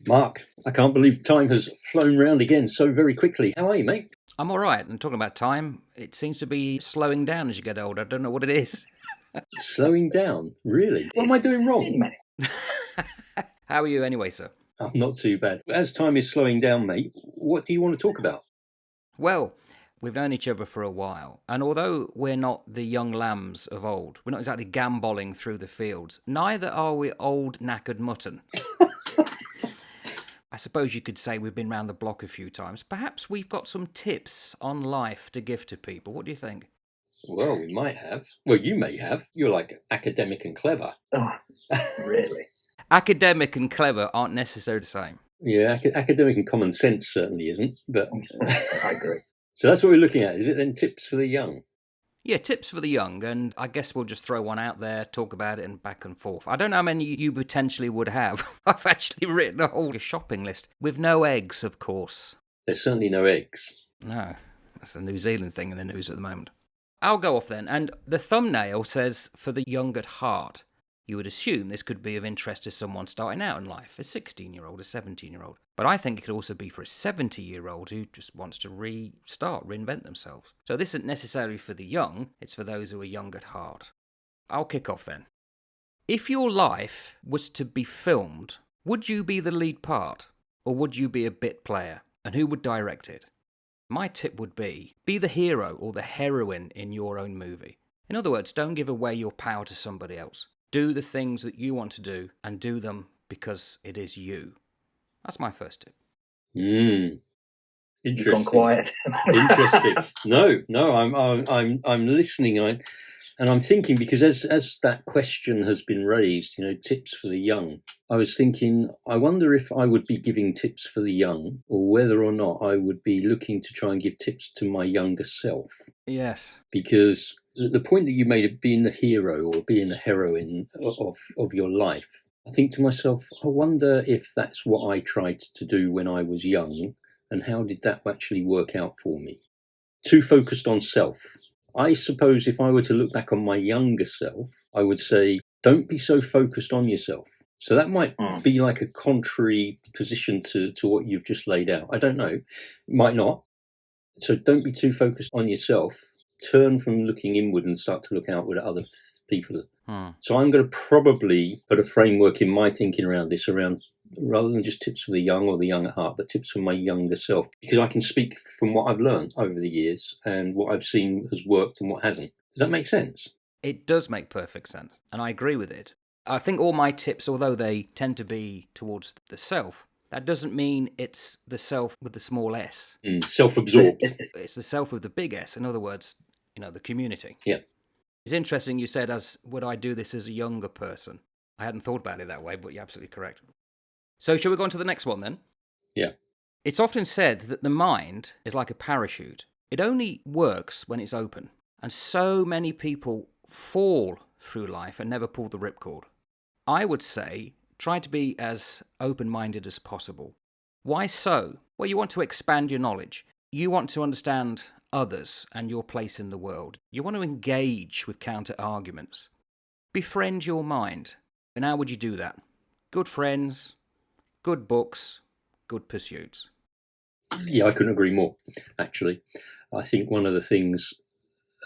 Mark, I can't believe time has flown round again so very quickly. How are you, mate? I'm all right. And talking about time, it seems to be slowing down as you get older. I don't know what it is. Slowing down? Really? What am I doing wrong? How are you anyway, sir? I'm not too bad. As time is slowing down, mate, what do you want to talk about? Well, we've known each other for a while, and although we're not the young lambs of old, we're not exactly gambolling through the fields, neither are we old knackered mutton. I suppose you could say we've been round the block a few times. Perhaps we've got some tips on life to give to people. What do you think? Well, we might have. Well, you may have. You're like academic and clever. Oh, really? Academic and clever aren't necessarily the same. Yeah, academic and common sense certainly isn't, but I agree. So that's what we're looking at. Is it then tips for the young? Yeah, tips for the young, and I guess we'll just throw one out there, talk about it, and back and forth. I don't know how many you potentially would have. I've actually written a whole shopping list with no eggs, of course. There's certainly no eggs. No, that's a New Zealand thing in the news at the moment. I'll go off then, and the thumbnail says, for the young at heart. You would assume this could be of interest to someone starting out in life, a 16-year-old, a 17-year-old. But I think it could also be for a 70-year-old who just wants to reinvent themselves. So this isn't necessarily for the young, it's for those who are young at heart. I'll kick off then. If your life was to be filmed, would you be the lead part? Or would you be a bit player? And who would direct it? My tip would be the hero or the heroine in your own movie. In other words, don't give away your power to somebody else. Do the things that you want to do and do them because it is you. That's my first tip. Interesting. You've gone quiet. Interesting. No, I'm listening. And I'm thinking, because as that question has been raised, tips for the young, I was thinking, I wonder if I would be giving tips for the young, or whether or not I would be looking to try and give tips to my younger self. Yes. Because the point that you made of being the hero or being the heroine of your life, I think to myself, I wonder if that's what I tried to do when I was young, and how did that actually work out for me? Too focused on self. I suppose if I were to look back on my younger self, I would say, don't be so focused on yourself. So that might be like a contrary position to what you've just laid out. I don't know. It might not. So don't be too focused on yourself. Turn from looking inward and start to look outward at other people. So I'm going to probably put a framework in my thinking around this, rather than just tips for the young or the young at heart, but tips for my younger self, because I can speak from what I've learned over the years and what I've seen has worked and what hasn't. Does that make sense? It does make perfect sense, and I agree with it. I think all my tips, although they tend to be towards the self, that doesn't mean it's the self with the small s. Self-absorbed. It's the self with the big S. In other words, the community. Yeah. It's interesting you said, would I do this as a younger person? I hadn't thought about it that way, but you're absolutely correct. So shall we go on to the next one then? Yeah. It's often said that the mind is like a parachute. It only works when it's open. And so many people fall through life and never pull the ripcord. I would say try to be as open-minded as possible. Why so? Well, you want to expand your knowledge. You want to understand others and your place in the world. You want to engage with counter-arguments. Befriend your mind. And how would you do that? Good friends, good books, good pursuits. Yeah, I couldn't agree more, actually. I think one of the things,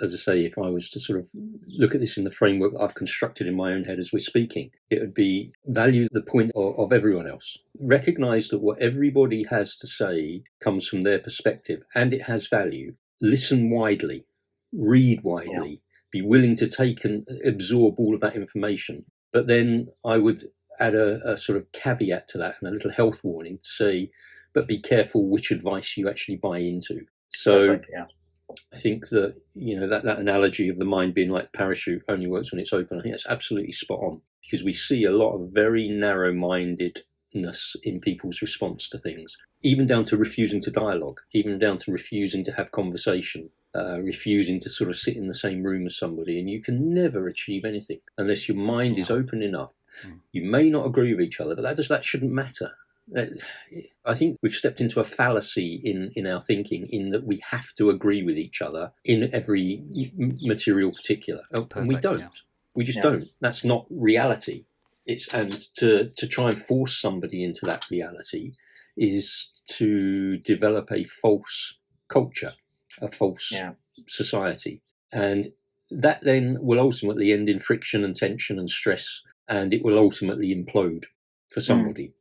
as I say, if I was to sort of look at this in the framework that I've constructed in my own head as we're speaking, it would be value the point of everyone else. Recognise that what everybody has to say comes from their perspective and it has value. Listen widely, read widely, be willing to take and absorb all of that information. But then I would add a sort of caveat to that and a little health warning to say, but be careful which advice you actually buy into. So I think that, that analogy of the mind being like a parachute only works when it's open, I think that's absolutely spot on, because we see a lot of very narrow-mindedness in people's response to things, even down to refusing to dialogue, even down to refusing to have conversation, refusing to sort of sit in the same room as somebody. And you can never achieve anything unless your mind is open enough. You may not agree with each other, but that shouldn't matter. I think we've stepped into a fallacy in our thinking, in that we have to agree with each other in every material particular. And we don't. We just don't. That's not reality. And to try and force somebody into that reality is to develop a false culture, a false society. And that then will ultimately end in friction and tension and stress, and it will ultimately implode for somebody.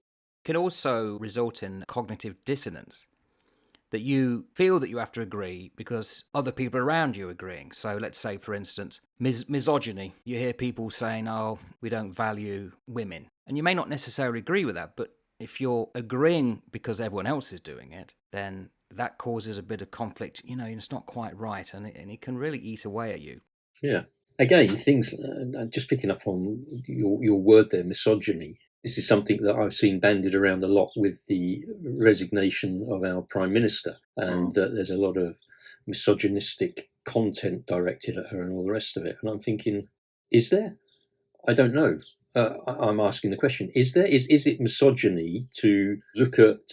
Can also result in cognitive dissonance, that you feel that you have to agree because other people around you are agreeing. So let's say, for instance, misogyny. You hear people saying, oh, we don't value women. And you may not necessarily agree with that, but if you're agreeing because everyone else is doing it, then that causes a bit of conflict. It's not quite right, and it can really eat away at you. Yeah. Again, things, just picking up on your word there, misogyny. This is something that I've seen bandied around a lot with the resignation of our Prime Minister, and that there's a lot of misogynistic content directed at her and all the rest of it. And I'm thinking, is there? I don't know. I'm asking the question, is there? Is it misogyny to look at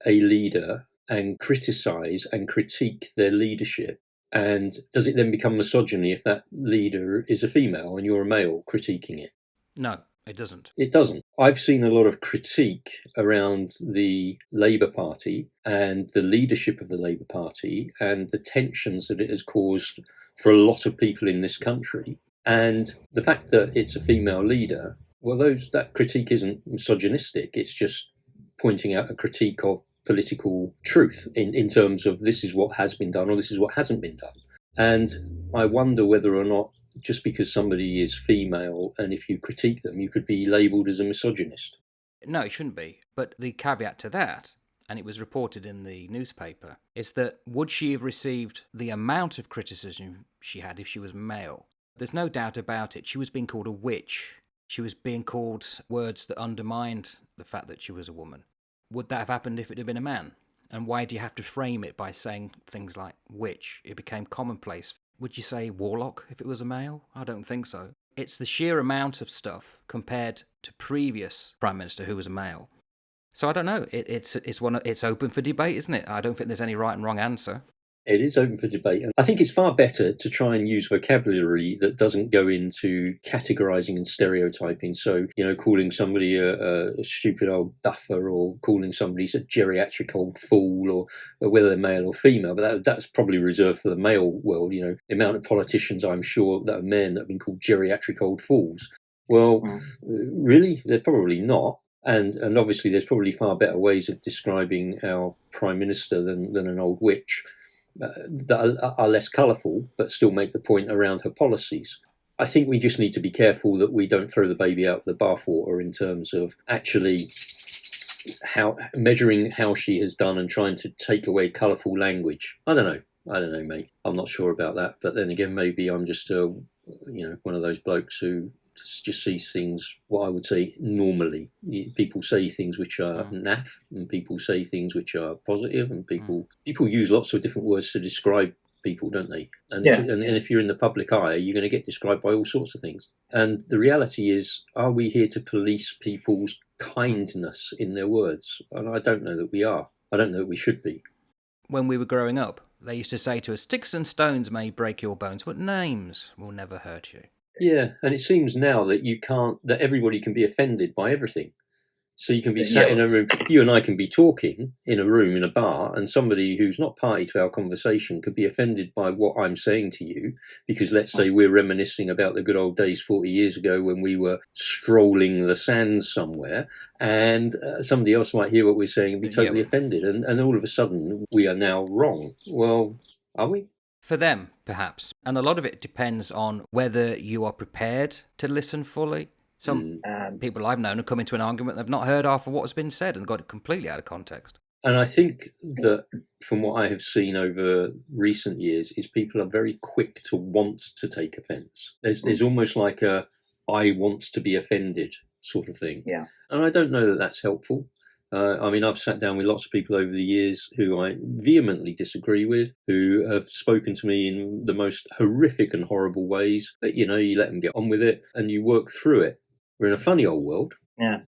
a leader and criticise and critique their leadership? And does it then become misogyny if that leader is a female and you're a male critiquing it? No. It doesn't. It doesn't. I've seen a lot of critique around the Labour Party and the leadership of the Labour Party and the tensions that it has caused for a lot of people in this country. And the fact that it's a female leader, well, that critique isn't misogynistic. It's just pointing out a critique of political truth in terms of this is what has been done or this is what hasn't been done. And I wonder whether or not just because somebody is female and if you critique them, you could be labelled as a misogynist. No, it shouldn't be. But the caveat to that, and it was reported in the newspaper, is that would she have received the amount of criticism she had if she was male? There's no doubt about it. She was being called a witch. She was being called words that undermined the fact that she was a woman. Would that have happened if it had been a man? And why do you have to frame it by saying things like witch? It became commonplace. Would you say warlock if it was a male? I don't think so. It's the sheer amount of stuff compared to previous Prime Minister who was a male. So I don't know. It's open for debate, isn't it? I don't think there's any right and wrong answer. It is open for debate. And I think it's far better to try and use vocabulary that doesn't go into categorising and stereotyping. So, calling somebody a stupid old duffer or calling somebody a geriatric old fool or whether they're male or female. But that's probably reserved for the male world. The amount of politicians, I'm sure, that are men that have been called geriatric old fools. Well, really? They're probably not. And obviously there's probably far better ways of describing our Prime Minister than an old witch. That are less colourful, but still make the point around her policies. I think we just need to be careful that we don't throw the baby out with the bathwater in terms of actually measuring how she has done and trying to take away colourful language. I don't know, mate. I'm not sure about that. But then again, maybe I'm just one of those blokes who just sees things, what I would say normally. People say things which are naff, and people say things which are positive, and people use lots of different words to describe people, don't they? And if you're in the public eye, you're going to get described by all sorts of things. And the reality is, are we here to police people's kindness in their words? And I don't know that we are. I don't know that we should be. When we were growing up, they used to say to us, sticks and stones may break your bones, but names will never hurt you. Yeah, and it seems now that everybody can be offended by everything. So you can be sat in a room, you and I can be talking in a room in a bar, and somebody who's not party to our conversation could be offended by what I'm saying to you, because let's say we're reminiscing about the good old days 40 years ago when we were strolling the sands somewhere, and somebody else might hear what we're saying and be totally offended, and all of a sudden we are now wrong. Well, are we? For them, perhaps. And a lot of it depends on whether you are prepared to listen fully. Some people I've known have come into an argument, they've not heard half of what has been said and got it completely out of context. And I think that from what I have seen over recent years is people are very quick to want to take offence. There's almost like a I want to be offended sort of thing. Yeah. And I don't know that that's helpful. I've sat down with lots of people over the years who I vehemently disagree with, who have spoken to me in the most horrific and horrible ways, but, you let them get on with it and you work through it. We're in a funny old world. Yeah.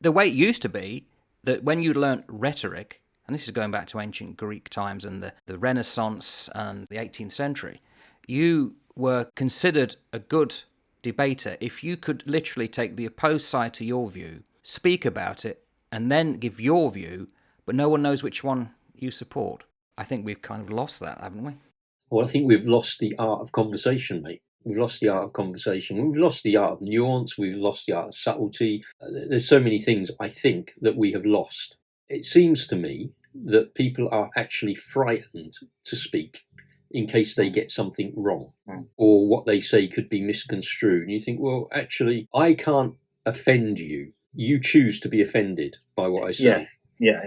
The way it used to be that when you learnt rhetoric, and this is going back to ancient Greek times and the Renaissance and the 18th century, you were considered a good debater if you could literally take the opposed side to your view, speak about it, and then give your view, but no one knows which one you support. I think we've kind of lost that, haven't we? Well, I think we've lost the art of conversation, mate. We've lost the art of conversation. We've lost the art of nuance. We've lost the art of subtlety. There's so many things, I think, that we have lost. It seems to me that people are actually frightened to speak in case they get something wrong or what they say could be misconstrued. And you think, well, actually, I can't offend you. You choose to be offended by what I say. Yes. Yeah,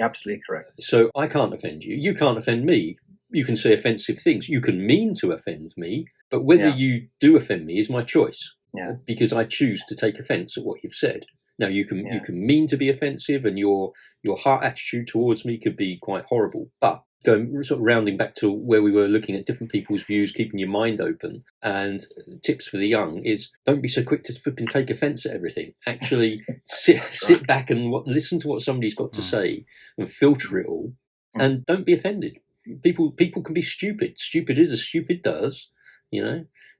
absolutely correct. So I can't offend you. You can't offend me. You can say offensive things. You can mean to offend me, but whether you do offend me is my choice. Yeah. Because I choose to take offence at what you've said. Now you can mean to be offensive, and your heart attitude towards me could be quite horrible. But going sort of rounding back to where we were looking at different people's views, keeping your mind open, and tips for the young is don't be so quick to flipping take offence at everything. Actually, sit back and listen to what somebody's got to say and filter it all, and don't be offended. People can be stupid. Stupid is as stupid does,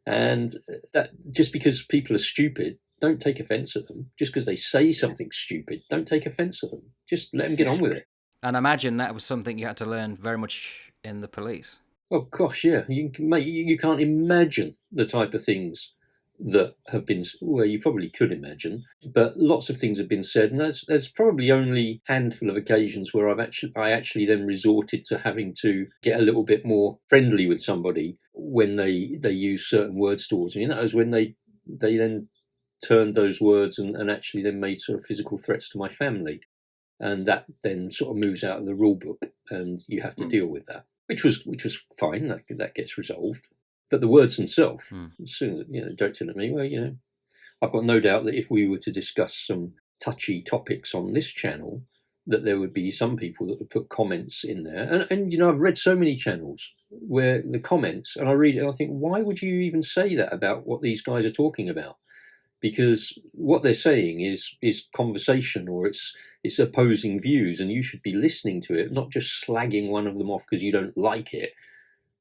and that just because people are stupid, don't take offence at them. Just because they say something stupid, don't take offence at them. Just let them get on with it. And I imagine that was something you had to learn very much in the police. Oh gosh, yeah. You can't imagine the type of things that have been, well, you probably could imagine, but lots of things have been said, and there's probably only a handful of occasions where I actually then resorted to having to get a little bit more friendly with somebody when they use certain words towards me. And that was when they then turned those words and actually then made sort of physical threats to my family. And that then sort of moves out of the rule book, and you have to deal with that, which was fine. That gets resolved. But the words themselves, as soon as directed at me, well, I've got no doubt that if we were to discuss some touchy topics on this channel, that there would be some people that would put comments in there. And I've read so many channels where the comments, and I read it and I think, why would you even say that about what these guys are talking about? Because what they're saying is conversation, or it's opposing views, and you should be listening to it, not just slagging one of them off because you don't like it.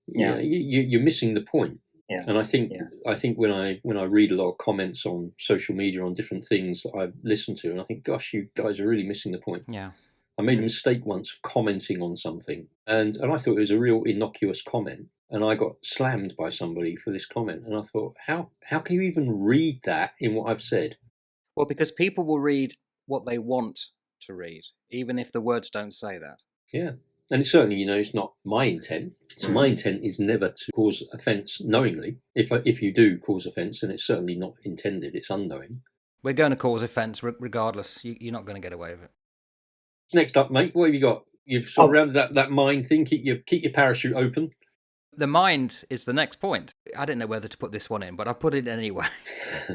Yeah, you're missing the point. Yeah. And I think when I read a lot of comments on social media on different things that I listen to, and I think, gosh, you guys are really missing the point. Yeah. I made a mistake once of commenting on something, and I thought it was a real innocuous comment, and I got slammed by somebody for this comment, and I thought, how can you even read that in what I've said? Well, because people will read what they want to read, even if the words don't say that. Yeah. And it's certainly, it's not my intent. So my intent is never to cause offence knowingly. If you do cause offence, then it's certainly not intended. It's unknowing. We're going to cause offence regardless. You're not going to get away with it. Next up, mate, what have you got? You've sort of rounded that mind thing. Keep your parachute open. The mind is the next point. I didn't know whether to put this one in, but I put it anyway.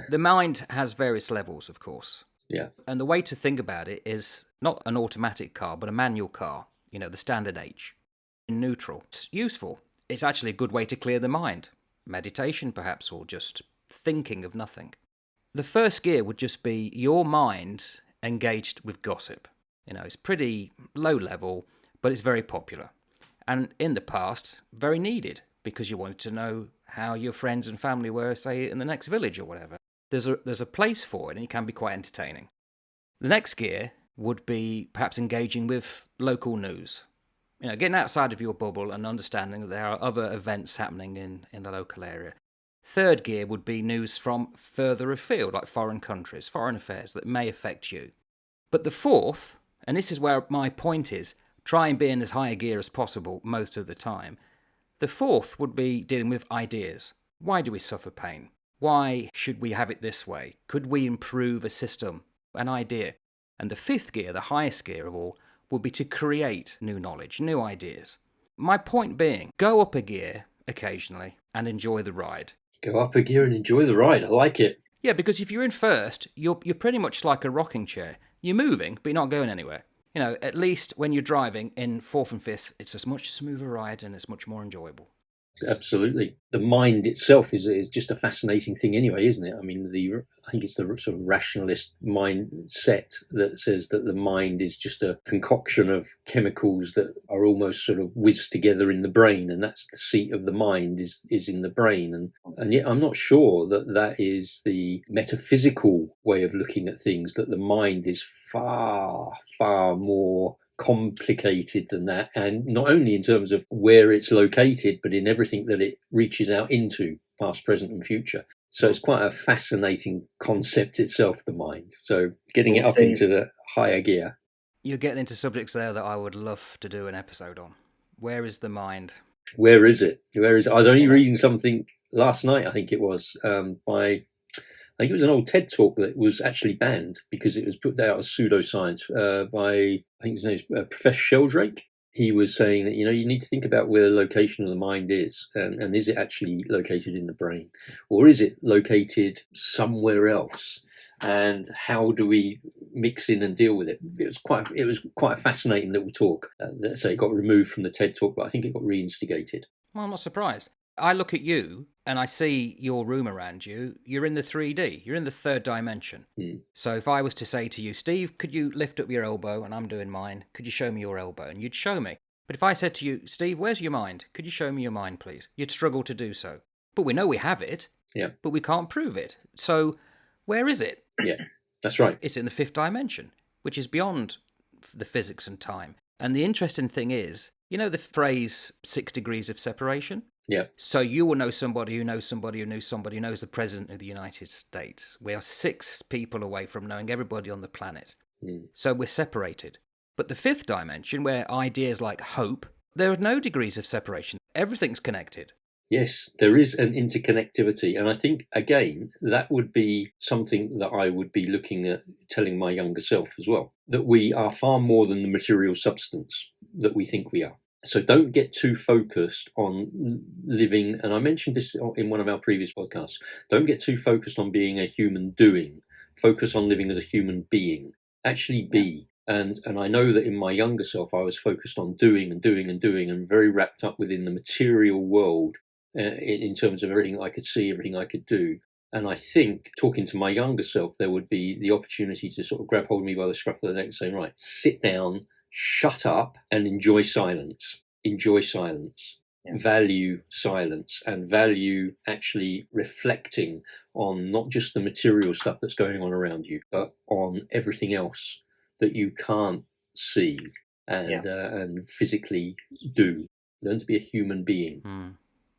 The mind has various levels, of course. Yeah. And the way to think about it is not an automatic car, but a manual car. The standard H. In neutral. It's useful. It's actually a good way to clear the mind. Meditation, perhaps, or just thinking of nothing. The first gear would just be your mind engaged with gossip. It's pretty low level, but it's very popular. And in the past, very needed, because you wanted to know how your friends and family were, say, in the next village or whatever. There's a place for it, and it can be quite entertaining. The next gear would be perhaps engaging with local news. Getting outside of your bubble and understanding that there are other events happening in the local area. Third gear would be news from further afield, like foreign countries, foreign affairs that may affect you. But the fourth, and this is where my point is, try and be in as high a gear as possible most of the time. The fourth would be dealing with ideas. Why do we suffer pain? Why should we have it this way? Could we improve a system? An idea. And the fifth gear, the highest gear of all, would be to create new knowledge, new ideas. My point being, go up a gear occasionally and enjoy the ride. Go up a gear and enjoy the ride. I like it. Yeah, because if you're in first, you're pretty much like a rocking chair. You're moving, but you're not going anywhere. At least when you're driving in fourth and fifth, it's a much smoother ride and it's much more enjoyable. Absolutely. The mind itself is just a fascinating thing anyway, isn't it? I mean, I think it's the sort of rationalist mindset that says that the mind is just a concoction of chemicals that are almost sort of whizzed together in the brain, and that's the seat of the mind is in the brain. And yet I'm not sure that is the metaphysical way of looking at things, that the mind is far, far more complicated than that, and not only in terms of where it's located, but in everything that it reaches out into, past, present and future. So it's quite a fascinating concept itself, the mind. So getting it up into the higher gear. You're getting into subjects there that I would love to do an episode on. Where is the mind? Where is it? I was only reading something last night, I think it was, I think it was an old TED talk that was actually banned because it was put out as pseudoscience by, I think his name is Professor Sheldrake. He was saying that, you need to think about where the location of the mind is, and is it actually located in the brain, or is it located somewhere else? And how do we mix in and deal with it? It was quite a fascinating little talk. Let's say it got removed from the TED talk, but I think it got reinstigated. Well, I'm not surprised. I look at you and I see your room around you. You're in the 3D. You're in the third dimension. So if I was to say to you, Steve, could you lift up your elbow? And I'm doing mine. Could you show me your elbow? And you'd show me. But if I said to you, Steve, where's your mind? Could you show me your mind, please? You'd struggle to do so. But we know we have it. Yeah. But we can't prove it. So where is it? Yeah, that's right. It's in the fifth dimension, which is beyond the physics and time. And the interesting thing is, the phrase 6 degrees of separation? Yeah. So you will know somebody who knows somebody who knows somebody who knows the President of the United States. We are 6 people away from knowing everybody on the planet. So we're separated. But the fifth dimension, where ideas like hope, there are no degrees of separation. Everything's connected. Yes, there is an interconnectivity. And I think, again, that would be something that I would be looking at telling my younger self as well, that we are far more than the material substance that we think we are. So don't get too focused on living, and I mentioned this in one of our previous podcasts, don't get too focused on being a human doing. Focus on living as a human being. Actually be. And I know that in my younger self, I was focused on doing and very wrapped up within the material world in terms of everything I could see, everything I could do. And I think, talking to my younger self, there would be the opportunity to sort of grab hold of me by the scruff of the neck and say, right, sit down, shut up and enjoy silence. Enjoy silence. Yeah. Value silence, and value actually reflecting on not just the material stuff that's going on around you, but on everything else that you can't see and physically do. Learn to be a human being.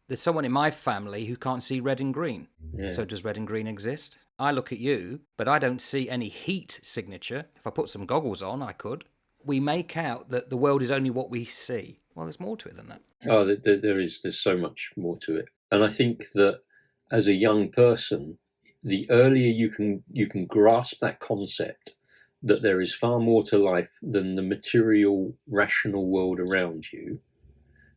There's someone in my family who can't see red and green. Yeah. So does red and green exist? I look at you, but I don't see any heat signature. If I put some goggles on, I could. We make out that the world is only what we see. Well, there's more to it than that. Oh, there's so much more to it. And I think that as a young person, the earlier you can grasp that concept that there is far more to life than the material, rational world around you,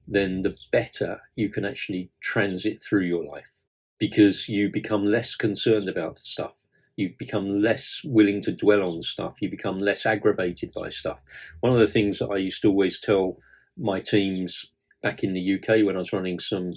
then the better you can actually transit through your life, because you become less concerned about stuff. You become less willing to dwell on stuff. You become less aggravated by stuff. One of the things that I used to always tell my teams back in the UK when I was running some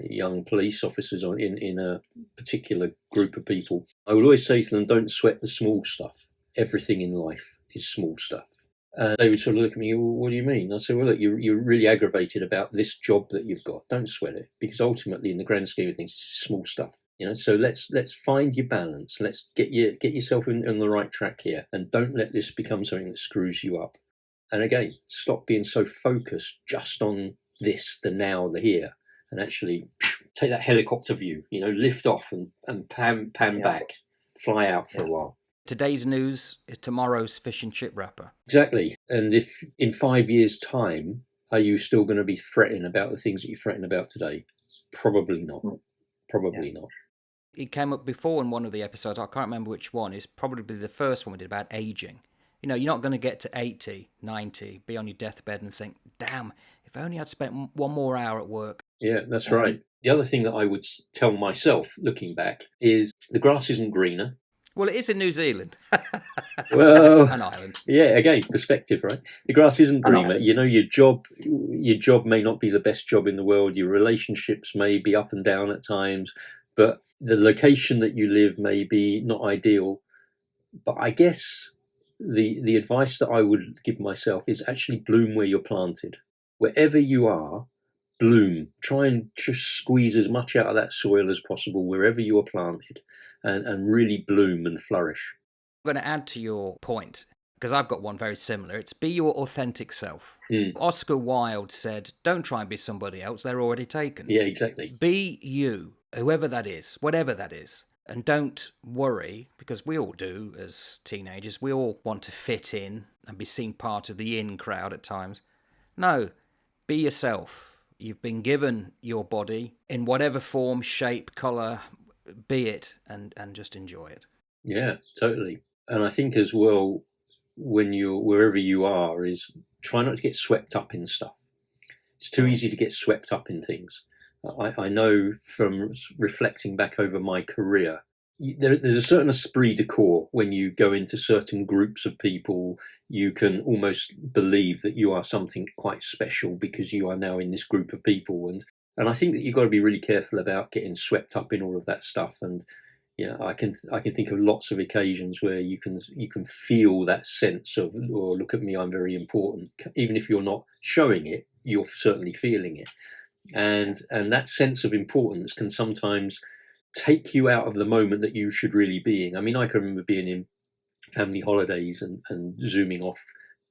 young police officers in a particular group of people, I would always say to them, don't sweat the small stuff. Everything in life is small stuff. And they would sort of look at me, well, what do you mean? I said, well, look, you're really aggravated about this job that you've got. Don't sweat it, because ultimately, in the grand scheme of things, it's small stuff. So let's find your balance. Let's get yourself on the right track here, and don't let this become something that screws you up. And again, stop being so focused just on this, the now, the here, and actually take that helicopter view. Lift off and pan back, fly out for a while. Today's news is tomorrow's fish and chip wrapper. Exactly. And if in 5 years' time, are you still going to be fretting about the things that you're fretting about today? Probably not. Probably not. It came up before in one of the episodes, I can't remember which one, it's probably the first one we did about aging. You're not going to get to 80, 90, be on your deathbed and think, damn, if only I'd spent one more hour at work. Yeah, that's right. The other thing that I would tell myself, looking back, is the grass isn't greener. Well, it is in New Zealand. Well, an island. Yeah, again, perspective, right? The grass isn't greener. You know, your job may not be the best job in the world. Your relationships may be up and down at times, but the location that you live may be not ideal. But I guess the advice that I would give myself is actually bloom where you're planted. Wherever you are, bloom. Try and just squeeze as much out of that soil as possible wherever you are planted, and really bloom and flourish. I'm going to add to your point, because I've got one very similar. It's be your authentic self. Mm. Oscar Wilde said, don't try and be somebody else, they're already taken. Yeah, exactly. Be you, whoever that is, whatever that is. And don't worry, because we all do as teenagers, we all want to fit in and be seen part of the in crowd at times. No, be yourself. You've been given your body in whatever form, shape, colour, be it, and just enjoy it. Yeah, totally. And I think as well, when you're wherever you are, is try not to get swept up in stuff. It's too easy to get swept up in things. I know from reflecting back over my career, there's a certain esprit de corps when you go into certain groups of people. You can almost believe that you are something quite special because you are now in this group of people, and I think that you've got to be really careful about getting swept up in all of that stuff. And I can think of lots of occasions where you can feel that sense of, oh, look at me, I'm very important. Even if you're not showing it, you're certainly feeling it. And that sense of importance can sometimes take you out of the moment that you should really be in. I mean, I can remember being in family holidays and zooming off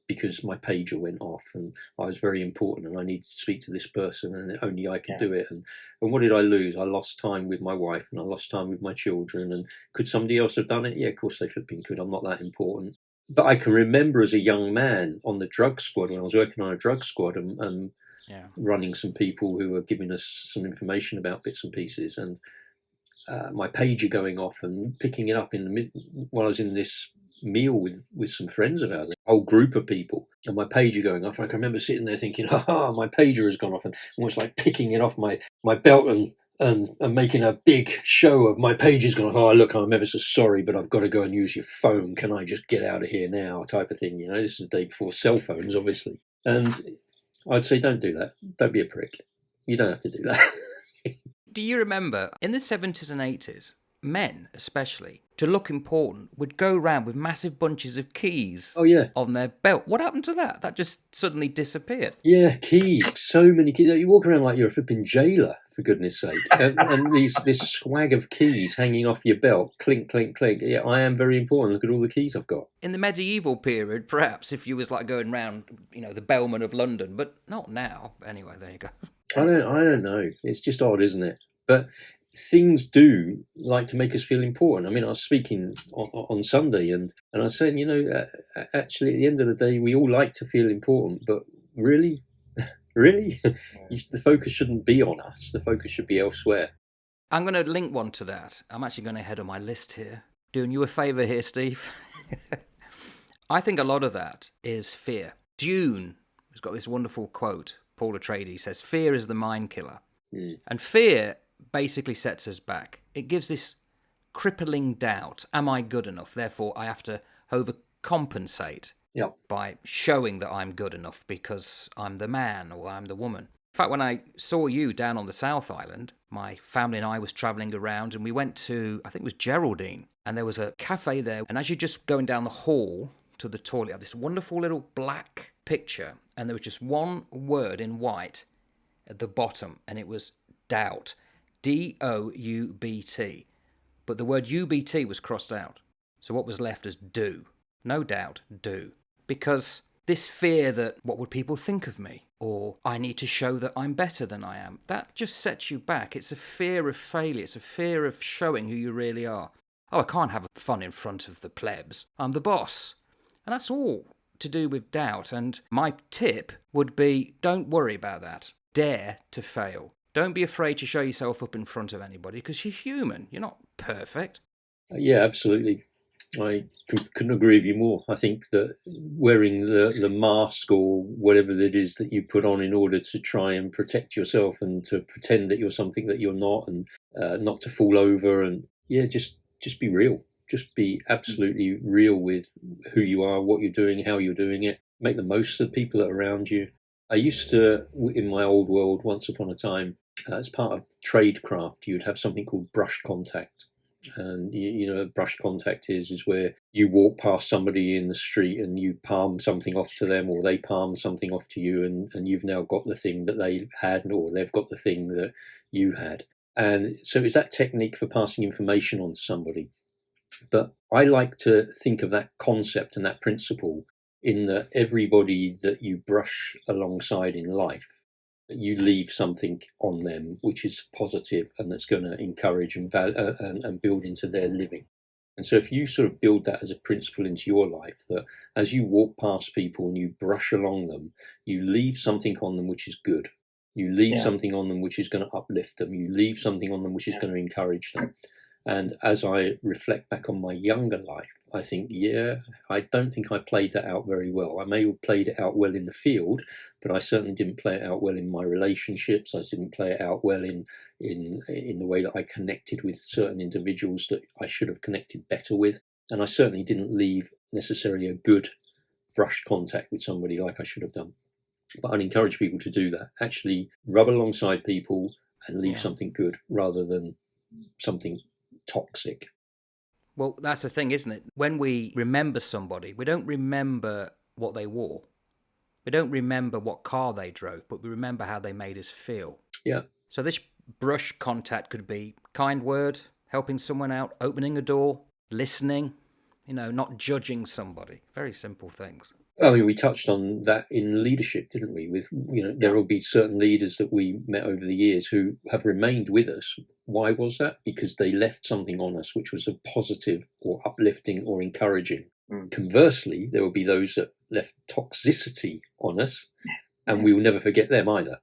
because my pager went off and I was very important and I needed to speak to this person and only I could do it. And what did I lose? I lost time with my wife and I lost time with my children. And could somebody else have done it? Yeah, of course they flipping could. I'm not that important. But I can remember as a young man on the drug squad, when I was working on a drug squad and running some people who were giving us some information about bits and pieces, and my pager going off and picking it up while I was in this meal with some friends of ours, a whole group of people, and my pager going off. I can remember sitting there thinking, my pager has gone off, and almost like picking it off my belt and making a big show of my pager's gone off. Oh, look, I'm ever so sorry, but I've got to go and use your phone. Can I just get out of here now? Type of thing. This is the day before cell phones, obviously. And I'd say, don't do that. Don't be a prick. You don't have to do that. Do you remember, in the 70s and 80s, men especially, to look important, would go around with massive bunches of keys on their belt? What happened to that? That just suddenly disappeared. Yeah, keys. So many keys. You walk around like you're a flipping jailer, for goodness sake. And this swag of keys hanging off your belt. Clink, clink, clink. Yeah, I am very important. Look at all the keys I've got. In the medieval period, perhaps, if you was like going round, the bellman of London, but not now. Anyway, there you go. I don't know. It's just odd, isn't it? But things do like to make us feel important. I mean, I was speaking on Sunday and I was saying, actually, at the end of the day, we all like to feel important, but really, the focus shouldn't be on us. The focus should be elsewhere. I'm going to link one to that. I'm actually going ahead of my list here. Doing you a favour here, Steve. I think a lot of that is fear. Dune has got this wonderful quote. Paul Atreides says, fear is the mind killer. Mm. And fear basically sets us back. It gives this crippling doubt. Am I good enough? Therefore, I have to overcompensate by showing that I'm good enough because I'm the man or I'm the woman. In fact, when I saw you down on the South Island, my family and I was travelling around and we went to, I think it was Geraldine, and there was a cafe there. And as you're just going down the hall to the toilet, you have this wonderful little black picture, and there was just one word in white at the bottom, and it was doubt. D-O-U-B-T. But the word U-B-T was crossed out. So what was left as do. No doubt, do. Because this fear that, what would people think of me? Or I need to show that I'm better than I am. That just sets you back. It's a fear of failure. It's a fear of showing who you really are. Oh, I can't have fun in front of the plebs. I'm the boss. And that's all to do with doubt. And my tip would be, don't worry about that. Dare to fail. Don't be afraid to show yourself up in front of anybody because you're human. You're not perfect. Yeah, absolutely. I couldn't agree with you more. I think that wearing the mask or whatever it is that you put on in order to try and protect yourself and to pretend that you're something that you're not, and not to fall over, and just be real. Just be absolutely real with who you are, what you're doing, how you're doing it. Make the most of the people that are around you. I used to, in my old world, once upon a time, as part of tradecraft, you'd have something called brush contact. And brush contact is where you walk past somebody in the street and you palm something off to them, or they palm something off to you, and you've now got the thing that they had, or they've got the thing that you had. And so it's that technique for passing information on to somebody. But I like to think of that concept and that principle in that everybody that you brush alongside in life, you leave something on them which is positive and that's going to encourage and build into their living. And so if you sort of build that as a principle into your life, that as you walk past people and you brush along them, you leave something on them which is good. You leave something on them which is going to uplift them. You leave something on them which is going to encourage them. And as I reflect back on my younger life, I think, I don't think I played that out very well. I may have played it out well in the field, but I certainly didn't play it out well in my relationships. I didn't play it out well in the way that I connected with certain individuals that I should have connected better with. And I certainly didn't leave necessarily a good brush contact with somebody like I should have done. But I'd encourage people to do that. Actually rub alongside people and leave something good rather than something toxic. Well, that's the thing, isn't it? When we remember somebody, we don't remember what they wore. We don't remember what car they drove, but we remember how they made us feel. Yeah. So this brush contact could be kind word, helping someone out, opening a door, listening, not judging somebody. Very simple things. I mean, we touched on that in leadership, didn't we? With, there will be certain leaders that we met over the years who have remained with us. Why was that? Because they left something on us which was a positive or uplifting or encouraging. Conversely, there will be those that left toxicity on us, and we will never forget them either.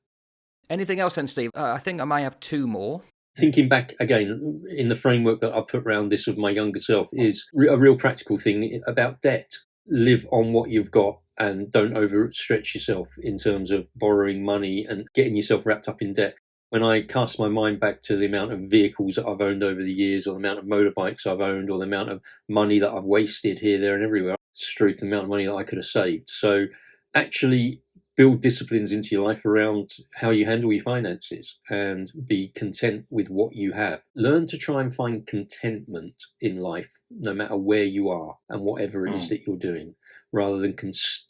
Anything else then, Steve? I think I may have two more. Thinking back again in the framework that I put around this of my younger self is a real practical thing about debt. Live on what you've got and don't overstretch yourself in terms of borrowing money and getting yourself wrapped up in debt. When I cast my mind back to the amount of vehicles that I've owned over the years, or the amount of motorbikes I've owned, or the amount of money that I've wasted here, there and everywhere, it's true, the amount of money that I could have saved. So actually build disciplines into your life around how you handle your finances and be content with what you have. Learn to try and find contentment in life, no matter where you are and whatever it is that you're doing, rather than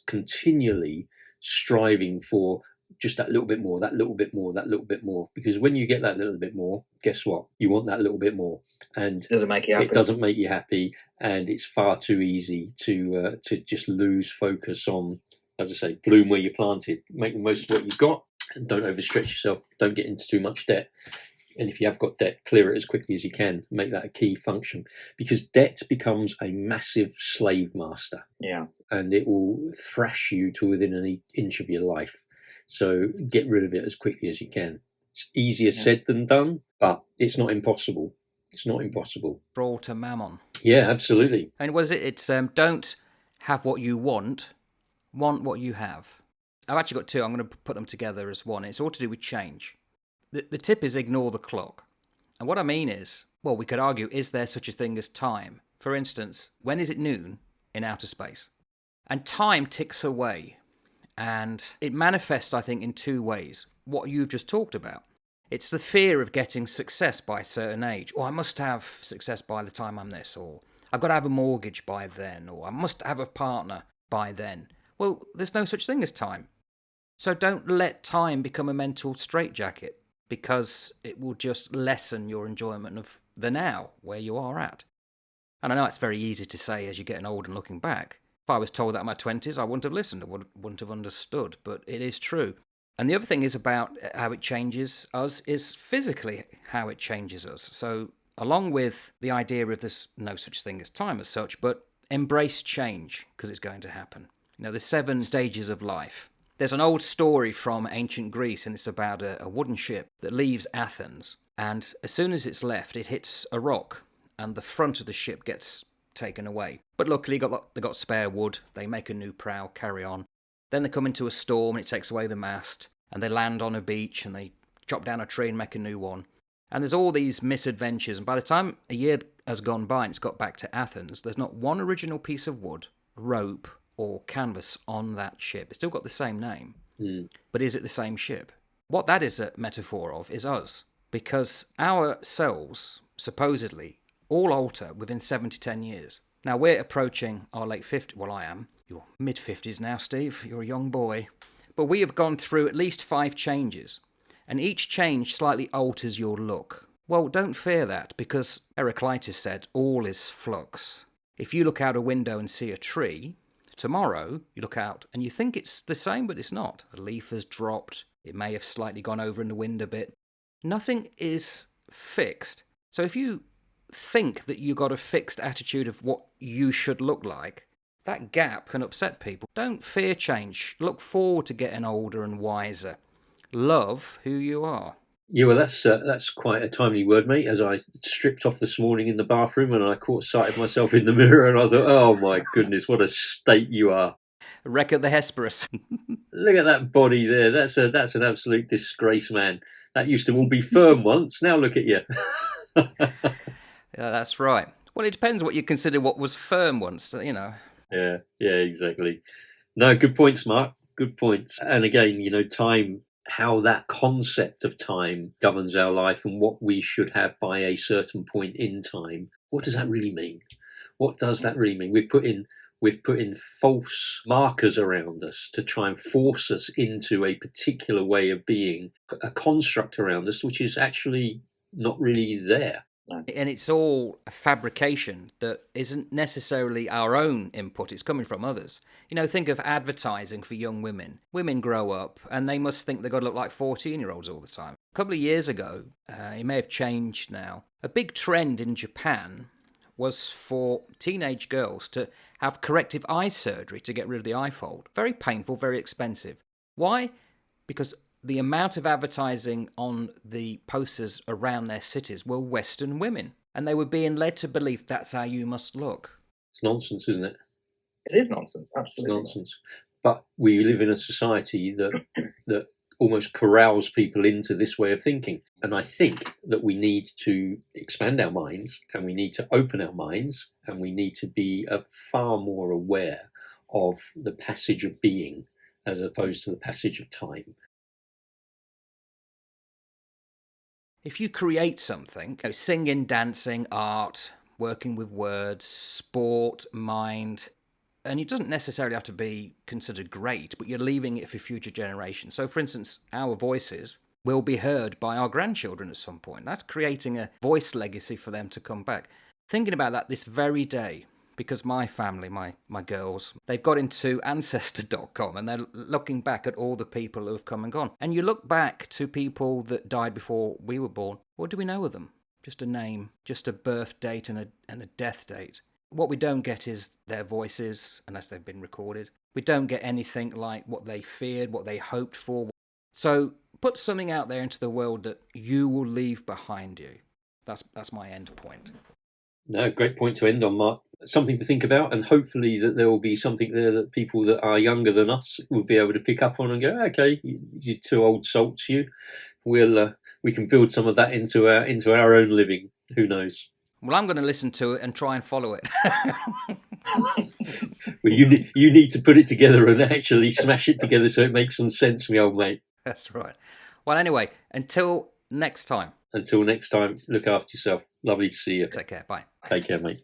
continually striving for just that little bit more, that little bit more, that little bit more. Because when you get that little bit more, guess what? You want that little bit more. And it doesn't make you happy. It doesn't make you happy. And it's far too easy to just lose focus on, as I say, bloom where you're planted. Make the most of what you've got and don't overstretch yourself. Don't get into too much debt. And if you have got debt, clear it as quickly as you can. Make that a key function. Because debt becomes a massive slave master. Yeah. And it will thrash you to within an inch of your life. So get rid of it as quickly as you can. It's easier said than done, but it's not impossible. It's not impossible. Brawl to mammon. Yeah, absolutely. And what is it? It's don't have what you want what you have. I've actually got two. I'm going to put them together as one. It's all to do with change. The tip is ignore the clock. And what I mean is, well, we could argue, is there such a thing as time? For instance, when is it noon in outer space? And time ticks away. And it manifests, I think, in two ways. What you just talked about. It's the fear of getting success by a certain age. Or I must have success by the time I'm this. Or I've got to have a mortgage by then. Or I must have a partner by then. Well, there's no such thing as time. So don't let time become a mental straitjacket, because it will just lessen your enjoyment of the now, where you are at. And I know it's very easy to say as you're getting old and looking back. If I was told that in my 20s, I wouldn't have listened, I wouldn't have understood, but it is true. And the other thing is about how it changes us is physically how it changes us. So along with the idea of there's no such thing as time as such, but embrace change, because it's going to happen. There's 7 stages of life. There's an old story from ancient Greece, and it's about a wooden ship that leaves Athens. And as soon as it's left, it hits a rock, and the front of the ship gets taken away. But luckily, they got spare wood. They make a new prow, carry on. Then they come into a storm, and it takes away the mast. And they land on a beach, and they chop down a tree and make a new one. And there's all these misadventures. And by the time a year has gone by and it's got back to Athens, there's not one original piece of wood, rope, or canvas on that ship. It's still got the same name, but is it the same ship? What that is a metaphor of is us, because our cells, supposedly, all alter within 7 to 10 years. Now, we're approaching our late 50s. Well, I am. You're mid-50s now, Steve. You're a young boy. But we have gone through at least 5 changes, and each change slightly alters your look. Well, don't fear that, because Heraclitus said, all is flux. If you look out a window and see a tree, tomorrow you look out and you think it's the same, but it's not. A leaf has dropped. It may have slightly gone over in the wind a bit. Nothing is fixed. So if you think that you got a fixed attitude of what you should look like, that gap can upset people. Don't fear change. Look forward to getting older and wiser. Love who you are. Yeah, well, that's quite a timely word, mate. As I stripped off this morning in the bathroom and I caught sight of myself in the mirror and I thought, oh my goodness, what a state you are. A wreck of the Hesperus. Look at that body there. That's an absolute disgrace, man. That used to all be firm once. Now look at you. Yeah, that's right. Well, it depends what you consider what was firm once, you know. Yeah, exactly. No, good points, Mark. Good points. And again, time, how that concept of time governs our life and what we should have by a certain point in time. What does that really mean? What does that really mean? We've put in false markers around us to try and force us into a particular way of being, a construct around us, which is actually not really there. And it's all a fabrication that isn't necessarily our own input, it's coming from others. Think of advertising for young women. Women grow up and they must think they've got to look like 14-year-olds all the time. A couple of years ago, it may have changed now, a big trend in Japan was for teenage girls to have corrective eye surgery to get rid of the eye fold. Very painful, very expensive. Why? Because the amount of advertising on the posters around their cities were Western women, and they were being led to believe that's how you must look. It's nonsense, isn't it? It is nonsense, absolutely. It's nonsense. But we live in a society that almost corrals people into this way of thinking. And I think that we need to expand our minds, and we need to open our minds, and we need to be far more aware of the passage of being as opposed to the passage of time. If you create something, singing, dancing, art, working with words, sport, mind, and it doesn't necessarily have to be considered great, but you're leaving it for future generations. So, for instance, our voices will be heard by our grandchildren at some point. That's creating a voice legacy for them to come back. Thinking about that this very day, because my family, my girls, they've got into Ancestor.com and they're looking back at all the people who have come and gone. And you look back to people that died before we were born. What do we know of them? Just a name, just a birth date and a death date. What we don't get is their voices, unless they've been recorded. We don't get anything like what they feared, what they hoped for. So put something out there into the world that you will leave behind you. That's my end point. No, great point to end on, Mark. Something to think about, and hopefully that there will be something there that people that are younger than us will be able to pick up on and go, okay, you two old salts, we can build some of that into our own living. Who knows? Well, I'm going to listen to it and try and follow it. Well, you need to put it together and actually smash it together so it makes some sense, my old mate. That's right. Well, anyway, until next time. Until next time, look after yourself. Lovely to see you. Take care. Bye. Take care, mate.